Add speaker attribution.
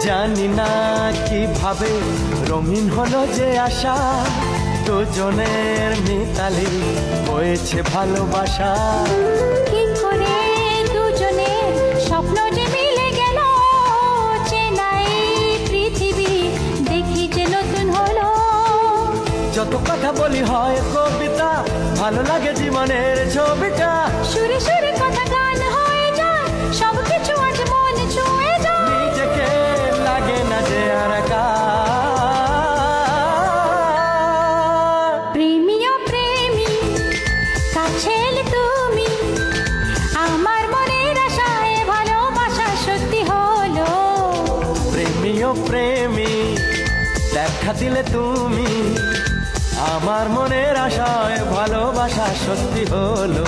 Speaker 1: জানি না কিভাবে রঙিন হলো যে আশা, দুজনের মিতালি হয়েছে ভালোবাসা।
Speaker 2: কি করে দুজনের স্বপ্ন যে মিলে গেল, চেনাই পৃথিবী দেখি যে নতুন হলো।
Speaker 1: যত কথা বলি হয় কবিতা, ভালো লাগে জীবনের ছবিটা।
Speaker 2: সুরে সুরে কথা গান হয়ে যায়, সবকিছু আজ মন ছুঁয়ে যায়।
Speaker 1: নিজেকে লাগে না যে আর একা।
Speaker 2: প্রেমী ও প্রেমী কাছে এলে তুমি, আমার মনের আশায় ভালোবাসা সত্যি হলো।
Speaker 1: প্রেমী ও প্রেমী দেখা দিলে তুমি, আমার মনের আশায় ভালোবাসা সত্যি হলো।